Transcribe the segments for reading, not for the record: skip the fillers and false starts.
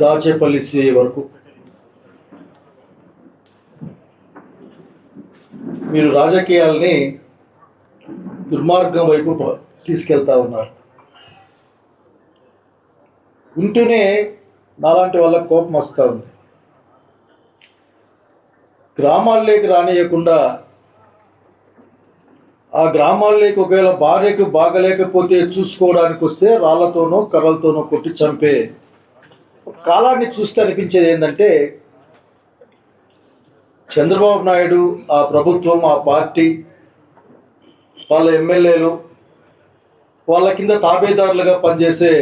Dachepalli CI వరకు మీరు రాజకీయాల్ని దుర్మార్గం వైపు తీసుకెళ్తా ఉన్నారు. ఉంటూనే నాలాంటి వాళ్ళకి కోపం వస్తూ ఉంది. గ్రామాల్లోకి రానియకుండా, ఆ గ్రామాల్లోకి ఒకవేళ భార్యకు బాగలేకపోతే చూసుకోవడానికి వస్తే రాళ్లతోనో కర్రలతోనో కొట్టి చంపే కాలాన్ని చూస్తే అనిపించేది ఏంటంటే, చంద్రబాబు నాయుడు, ఆ ప్రభుత్వం, ఆ పార్టీ, వాళ్ళ ఎమ్మెల్యేలు, వాళ్ళ కింద తాబేదారులుగా పనిచేసే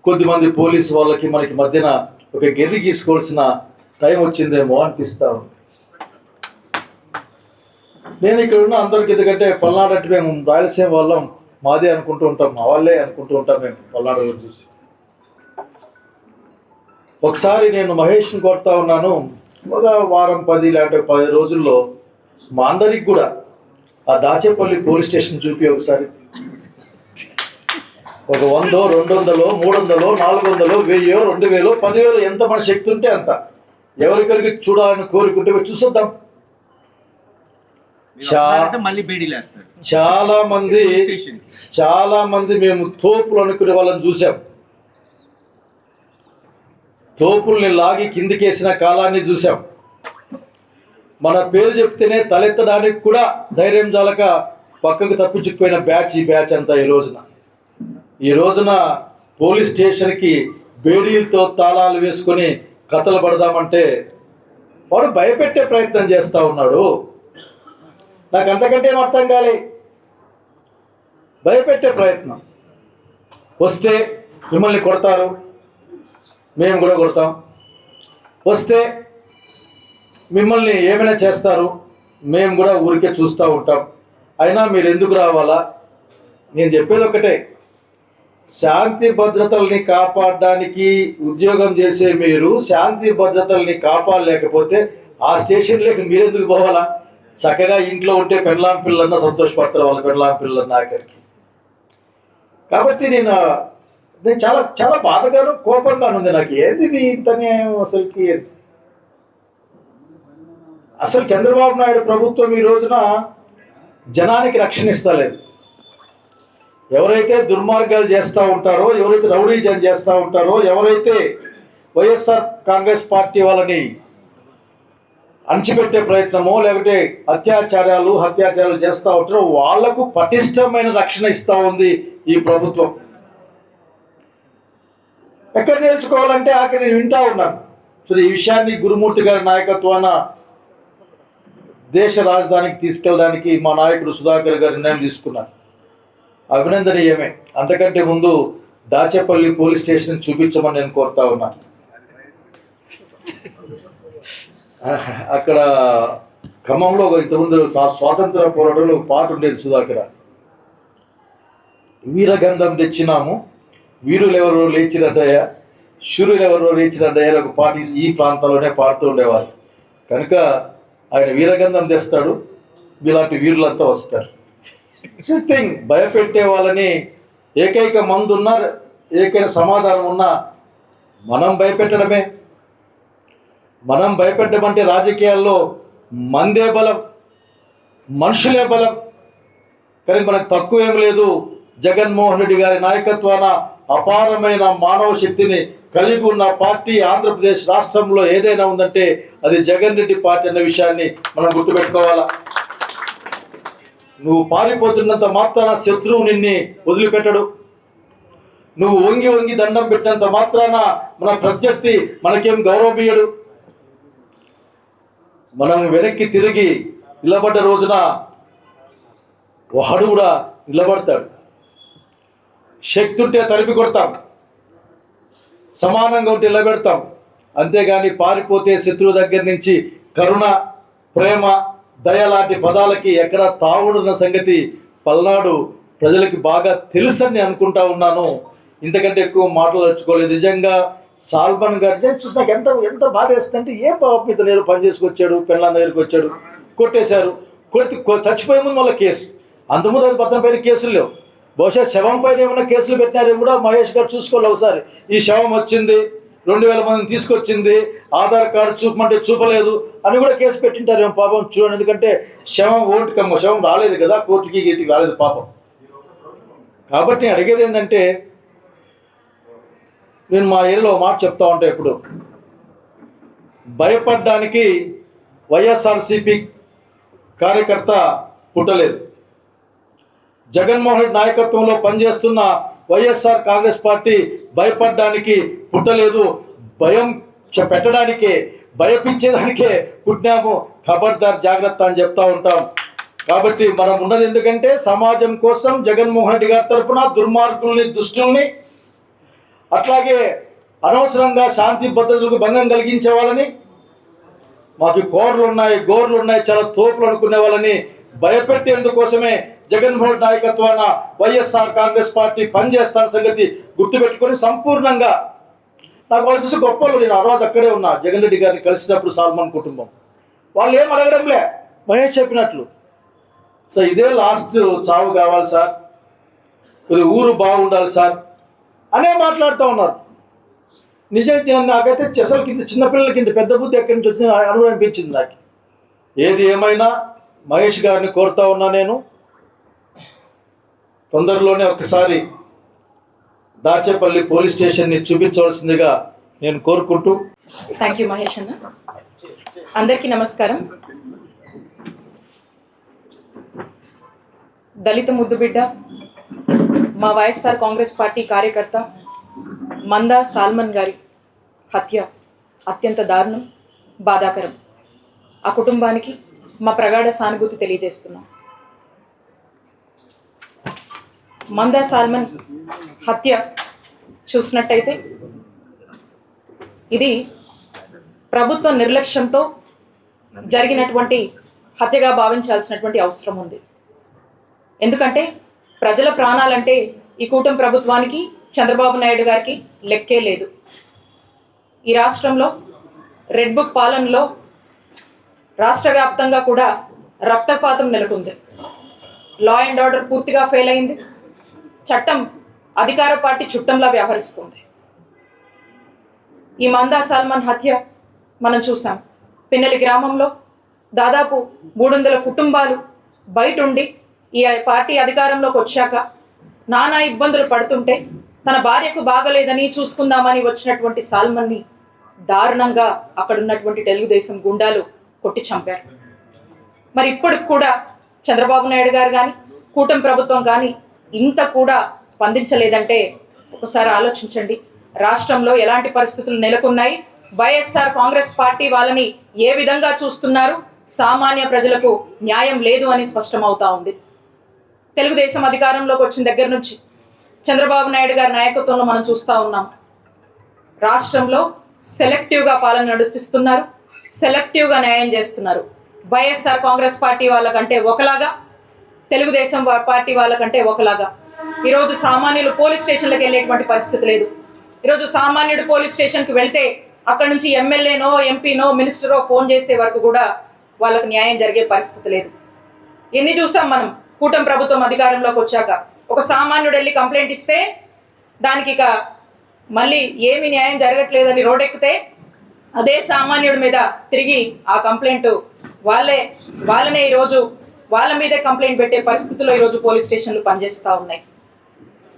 కొద్దిమంది పోలీసు వాళ్ళకి మనకి మధ్యన ఒక గెర్రి గీసుకోవాల్సిన టైం వచ్చిందేమో అనిపిస్తా ఉంది. నేను ఇక్కడ ఉన్న అందరికి, ఎందుకంటే పల్నాడు అంటే మేము రాయలసీమ వాళ్ళం, మాదే అనుకుంటూ ఉంటాం, మా వాళ్ళే అనుకుంటూ ఉంటాం మేము పల్నాడు చూసి. ఒకసారి నేను మహేష్ని కొడతా ఉన్నాను, ఒక వారం 10 లేకపోతే 10 రోజుల్లో మా అందరికి కూడా ఆ దాచేపల్లి పోలీస్ స్టేషన్ చూపి ఒకసారి. ఒక 100, 200, 300, 400, 1000, 2000, 10,000 ఎంత మన శక్తి ఉంటే అంత, ఎవరికరికి చూడాలని కోరుకుంటే చూసొద్దాం. చాలా మంది మేము తోపులు అనుకునే వాళ్ళని చూసాం. తోపుల్ని లాగి కిందికేసిన కాలాన్ని చూసాం. మన పేరు చెప్తేనే తలెత్తడానికి కూడా ధైర్యం చాలక పక్కకు తప్పించుకుపోయిన బ్యాచ్ ఈ బ్యాచ్ అంతా. ఈ రోజున పోలీస్ స్టేషన్కి బేడీలతో తాళాలు వేసుకొని కథలు పడదామంటే వాడు భయపెట్టే ప్రయత్నం చేస్తూ ఉన్నాడు. నాకు అంతకంటే అర్థం కాలే. భయపెట్టే ప్రయత్నం. వస్తే మిమ్మల్ని కొడతారు, మేము కూడా కొడతాం. వస్తే మిమ్మల్ని ఏమైనా చేస్తారు, మేము కూడా ఊరికే చూస్తూ ఉంటాం. అయినా మీరు ఎందుకు రావాలా? నేను చెప్పేది ఒకటే, శాంతి భద్రతల్ని కాపాడడానికి ఉద్యోగం చేసే మీరు శాంతి భద్రతల్ని కాపాడలేకపోతే ఆ స్టేషన్లోకి మీరెందుకు పోవాలా? చక్కగా ఇంట్లో ఉంటే పెళ్ళాం పిల్లన్నా సంతోషపడతారు, వాళ్ళ పెళ్ళాం పిల్లన్నా ఆఖరికి. కాబట్టి నేను చాలా చాలా బాధగాను కోపంగాను ఉంది నాకు. ఏది ఇది ఇంతనే అసలు చంద్రబాబు నాయుడు ప్రభుత్వం ఈ రోజున జనానికి రక్షణ ఇస్తలేదు. ఎవరైతే దుర్మార్గాలు చేస్తూ ఉంటారో, ఎవరైతే రౌడీజం చేస్తూ ఉంటారో, ఎవరైతే వైఎస్ఆర్ కాంగ్రెస్ పార్టీ వాళ్ళని అణచిపెట్టే ప్రయత్నమో లేకపోతే హత్యాచారాలు చేస్తూ ఉంటారో వాళ్లకు పటిష్టమైన రక్షణ ఇస్తూ ఉంది ఈ ప్రభుత్వం. ఎక్కడ నేర్చుకోవాలంటే ఆఖరి నేను వింటా ఉన్నాను. సో ఈ విషయాన్ని గురుమూర్తి గారి నాయకత్వాన దేశ రాజధానికి తీసుకెళ్ళడానికి మా నాయకుడు సుధాకర్ గారు నిర్ణయం తీసుకున్నారు. అభినందనీయమే. అంతకంటే ముందు దాచేపల్లి పోలీస్ స్టేషన్ చూపించమని నేను కోరుతా ఉన్నాను. అక్కడ ఖమ్మంలో ఇంతకుముందు స్వాతంత్ర పోరాటంలో పాట ఉండేది సుధాకర్. వీరగంధం తెచ్చినాము, వీరులు ఎవరో లేచినట్టయ్యా, శూరులు ఎవరో లేచినట్టయ్యా ఒక పాట ఈ ప్రాంతంలోనే పాడుతూ ఉండేవారు. కనుక ఆయన వీరగంధం తెస్తాడు, ఇలాంటి వీరులంతా వస్తారు. థింగ్ భయపెట్టే వాళ్ళని ఏకైక మందు ఉన్నా, ఏకైక సమాధానం ఉన్నా మనం భయపెట్టడమే. మనం భయపెట్టమంటే రాజకీయాల్లో మందే బలం, మనుషులే బలం. కానీ మనకు తక్కువేం లేదు. జగన్మోహన్ రెడ్డి గారి నాయకత్వాన అపారమైన మానవ శక్తిని కలిగి ఉన్న పార్టీ ఆంధ్రప్రదేశ్ రాష్ట్రంలో ఏదైనా ఉందంటే అది జగన్ రెడ్డి పార్టీ అన్న విషయాన్ని మనం గుర్తుపెట్టుకోవాలా. నువ్వు పారిపోతున్నంత మాత్రాన శత్రువు నిన్ను వదిలిపెట్టడు. నువ్వు వంగి వంగి దండం పెట్టినంత మాత్రాన మన ప్రత్యర్థి మనకేం గౌరవమీయడు. మనం వెనక్కి తిరిగి నిలబడ్డ రోజున వాడు కూడా నిలబడతాడు. శక్తి ఉంటే తరిమి కొడతాం, సమానంగా ఉంటే నిలబెడతాం. అంతేగాని పారిపోతే శత్రువు దగ్గర నుంచి కరుణ, ప్రేమ, దయ లాంటి పదాలకి ఎక్కడ తావుడున్న సంగతి పల్నాడు ప్రజలకి బాగా తెలుసని అనుకుంటా ఉన్నాను. ఇంతకంటే ఎక్కువ మాట్లాడచ్చుకోలేదు. నిజంగా సాల్మన్ గారు చూసి నాకు ఎంత బాధ వేస్తుందంటే, ఏ పాపం ఇతను నేను పని చేసుకొచ్చాడు, పెళ్ళాం దగ్గరికి వచ్చాడు, కొట్టేశారు. చచ్చిపోయే ముందు మళ్ళీ కేసు, అంతకుముందు అది పత్రం పైన కేసులు లేవు. బహుశా శవం పైన ఏమైనా కేసులు పెట్టినారేమో కూడా మహేష్ గారు చూసుకోవాలి ఒకసారి. ఈ శవం వచ్చింది, 2,000 మందిని తీసుకొచ్చింది, ఆధార్ కార్డు చూపమంటే చూపలేదు అని కూడా కేసు పెట్టింటారు పాపం. చూడండి, ఎందుకంటే శవం శవం రాలేదు కదా, కోర్టుకి గీటికి రాలేదు పాపం. కాబట్టి నేను అడిగేది ఏంటంటే, నేను మా ఏరియాలో మాట చెప్తా ఉంటా ఎప్పుడు, భయపడడానికి వైఎస్ఆర్సీపీ కార్యకర్త పుట్టలేదు. జగన్మోహన్ రెడ్డి నాయకత్వంలో పనిచేస్తున్న వైఎస్ఆర్ కాంగ్రెస్ పార్టీ భయపడడానికి పుట్టలేదు, భయం పెట్టడానికే, భయపించేదానికే పుట్టినాము. ఖబర్దార్, జాగ్రత్త అని చెప్తా ఉంటాం. కాబట్టి మనం ఉన్నది ఎందుకంటే సమాజం కోసం, జగన్మోహన్ రెడ్డి గారి తరఫున దుర్మార్గుల్ని, దుష్టుల్ని, అట్లాగే అనవసరంగా శాంతి భద్రతలకు భంగం కలిగించే వాళ్ళని, మాకు గోర్లు ఉన్నాయి, చాలా తోపులు అనుకునే వాళ్ళని భయపెట్టేందుకోసమే జగన్మోహన్ రెడ్డి నాయకత్వాన వైఎస్ఆర్ కాంగ్రెస్ పార్టీ పనిచేస్తాన సంగతి గుర్తుపెట్టుకొని సంపూర్ణంగా, నాకు వాళ్ళు చూసి గొప్పలు, నేను ఆ రోజు అక్కడే ఉన్నా జగన్ రెడ్డి గారిని కలిసినప్పుడు, సాల్మన్ కుటుంబం వాళ్ళు ఏం అడగడంలే, మహేష్ చెప్పినట్లు, సో ఇదే లాస్ట్ చావు కావాలి సార్, ఇది ఊరు బాగుండాలి సార్ అనే మాట్లాడుతూ ఉన్నారు. నిజంగా నాకైతే అసలు కింద చిన్నపిల్లలకి ఇంత పెద్ద బుద్ధి ఎక్కడి నుంచి వచ్చిన అనుభవం అనిపించింది నాకు. ఏది ఏమైనా మహేష్ గారిని కోరుతా ఉన్నా, నేను తొందరలోనే ఒకసారి దాచేపల్లి పోలీస్ స్టేషన్ని చూపించవలసిందిగా నేను కోరుకుంటూ. థ్యాంక్ యూ మహేష్ అన్న. అందరికీ నమస్కారం. దళిత ముద్దుబిడ్డ, మా వైఎస్ఆర్ కాంగ్రెస్ పార్టీ కార్యకర్త మందా సాల్మన్ గారి హత్య అత్యంత దారుణం, బాధాకరం. ఆ కుటుంబానికి మా ప్రగాఢ సానుభూతి తెలియజేస్తున్నాం. మందా సాల్మన్ హత్య చూసినట్టయితే ఇది ప్రభుత్వ నిర్లక్ష్యంతో జరిగినటువంటి హత్యగా భావించాల్సినటువంటి అవసరం ఉంది. ఎందుకంటే ప్రజల ప్రాణాలంటే ఈ కూటమి ప్రభుత్వానికి, చంద్రబాబు నాయుడు గారికి లెక్కే లేదు. ఈ రాష్ట్రంలో రెడ్ బుక్ పాలనలో రాష్ట్ర వ్యాప్తంగా కూడా రక్తపాతం నెలకొంది. లా అండ్ ఆర్డర్ పూర్తిగా ఫెయిల్ అయింది. చట్టం అధికార పార్టీ చుట్టంలా వ్యవహరిస్తుంది. ఈ మందా సాల్మన్ హత్య మనం చూసాం. పిన్నెలి గ్రామంలో దాదాపు 300 కుటుంబాలు బయట ఉండి ఈ పార్టీ అధికారంలోకి వచ్చాక నానా ఇబ్బందులు పడుతుంటే తన భార్యకు బాగలేదని చూసుకుందామని వచ్చినటువంటి సాల్మన్ని దారుణంగా అక్కడ ఉన్నటువంటి తెలుగుదేశం గుండాలు కొట్టి చంపారు. మరి ఇప్పటికి కూడా చంద్రబాబు నాయుడు గారు కానీ, కూటమి ప్రభుత్వం కానీ ఇంత కూడా స్పందించలేదంటే ఒకసారి ఆలోచించండి. రాష్ట్రంలో ఎలాంటి పరిస్థితులు నెలకొన్నాయి, వైఎస్ఆర్ కాంగ్రెస్ పార్టీ వాళ్ళని ఏ విధంగా చూస్తున్నారు, సామాన్య ప్రజలకు న్యాయం లేదు అని స్పష్టమవుతా ఉంది. తెలుగుదేశం అధికారంలోకి వచ్చిన దగ్గర నుంచి చంద్రబాబు నాయుడు గారి నాయకత్వంలో మనం చూస్తూ ఉన్నాం. రాష్ట్రంలో సెలెక్టివ్గా పాలన నడిపిస్తున్నారు, సెలెక్టివ్గా న్యాయం చేస్తున్నారు. వైఎస్ఆర్ కాంగ్రెస్ పార్టీ వాళ్ళకంటే ఒకలాగా, తెలుగుదేశం పార్టీ వాళ్ళకంటే ఒకలాగా. ఈరోజు సామాన్యులు పోలీస్ స్టేషన్లకు వెళ్ళేటువంటి పరిస్థితి లేదు. ఈరోజు సామాన్యుడు పోలీస్ స్టేషన్కి వెళ్తే అక్కడ నుంచి ఎమ్మెల్యేనో, ఎంపీనో, మినిస్టరో ఫోన్ చేసే వరకు కూడా వాళ్ళకు న్యాయం జరిగే పరిస్థితి లేదు. ఎన్ని చూసాం మనం కూటమి ప్రభుత్వం అధికారంలోకి వచ్చాక. ఒక సామాన్యుడు వెళ్ళి కంప్లైంట్ ఇస్తే దానికి ఇక మళ్ళీ ఏమి న్యాయం జరగట్లేదని రోడ్డెక్కితే అదే సామాన్యుడి మీద తిరిగి ఆ కంప్లైంట్ వాళ్ళనే ఈరోజు వాళ్ళ మీదే కంప్లైంట్ పెట్టే పరిస్థితుల్లో ఈరోజు పోలీస్ స్టేషన్లు పనిచేస్తూ ఉన్నాయి.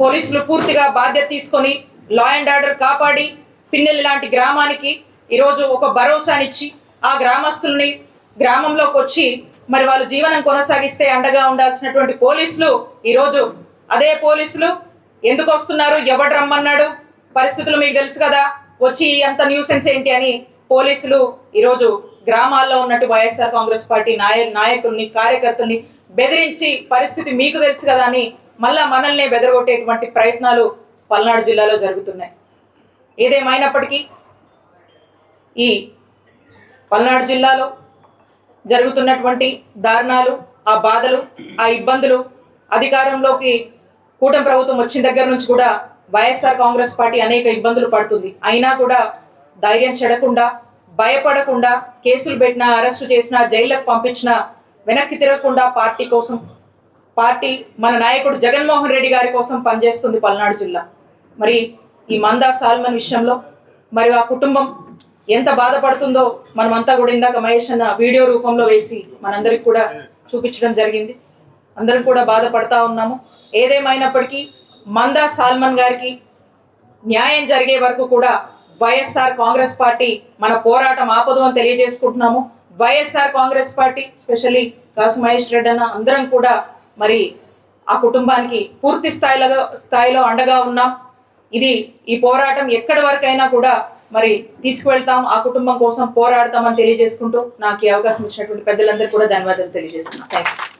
పోలీసులు పూర్తిగా బాధ్యత తీసుకొని లా అండ్ ఆర్డర్ కాపాడి పిన్నెల్లి లాంటి గ్రామానికి ఈరోజు ఒక భరోసానిచ్చి ఆ గ్రామస్తుల్ని గ్రామంలోకి వచ్చి మరి వాళ్ళు జీవనం కొనసాగిస్తే అండగా ఉండాల్సినటువంటి పోలీసులు ఈరోజు అదే పోలీసులు ఎందుకు వస్తున్నారు, ఎవడు రమ్మన్నాడు, పరిస్థితులు మీకు తెలుసు కదా, వచ్చి అంత న్యూసెన్స్ ఏంటి అని పోలీసులు ఈరోజు గ్రామాల్లో ఉన్నట్టు వైఎస్ఆర్ కాంగ్రెస్ పార్టీ నాయకుల్ని, కార్యకర్తల్ని బెదిరించి పరిస్థితి మీకు తెలుసు కదా అని మళ్ళా మనల్ని బెదరగొట్టేటువంటి ప్రయత్నాలు పల్నాడు జిల్లాలో జరుగుతున్నాయి. ఏదేమైనప్పటికీ ఈ పల్నాడు జిల్లాలో జరుగుతున్నటువంటి దారుణాలు, ఆ బాధలు, ఆ ఇబ్బందులు, అధికారంలోకి కూటమి ప్రభుత్వం వచ్చిన దగ్గర నుంచి కూడా వైఎస్ఆర్ కాంగ్రెస్ పార్టీ అనేక ఇబ్బందులు పడుతుంది. అయినా కూడా ధైర్యం చెడకుండా, భయపడకుండా, కేసులు పెట్టినా, అరెస్టు చేసినా, జైళ్లకు పంపించినా వెనక్కి తిరగకుండా పార్టీ కోసం, పార్టీ మన నాయకుడు జగన్మోహన్ రెడ్డి గారి కోసం పనిచేస్తుంది పల్నాడు జిల్లా. మరి ఈ మందా సాల్మన్ విషయంలో మరి ఆ కుటుంబం ఎంత బాధపడుతుందో మనమంతా కూడా ఇందాక మహేష్ అన్న వీడియో రూపంలో వేసి మనందరికి కూడా చూపించడం జరిగింది. అందరం కూడా బాధపడతా ఉన్నాము. ఏదేమైనప్పటికీ మందా సాల్మన్ గారికి న్యాయం జరిగే వరకు కూడా వైఎస్ఆర్ కాంగ్రెస్ పార్టీ మన పోరాటం ఆపదు అని తెలియజేసుకుంటున్నాము. వైఎస్ఆర్ కాంగ్రెస్ పార్టీ స్పెషల్లీ కాసు మహేష్ రెడ్డి అన్న అందరం కూడా మరి ఆ కుటుంబానికి పూర్తి స్థాయిలో అండగా ఉన్నాం. ఈ పోరాటం ఎక్కడి వరకైనా కూడా మరి తీసుకువెళ్తాం, ఆ కుటుంబం కోసం పోరాడతామని తెలియజేసుకుంటూ నాకు ఈ అవకాశం ఇచ్చినటువంటి పెద్దలందరూ కూడా ధన్యవాదాలు తెలియజేస్తున్నాను. Thank you.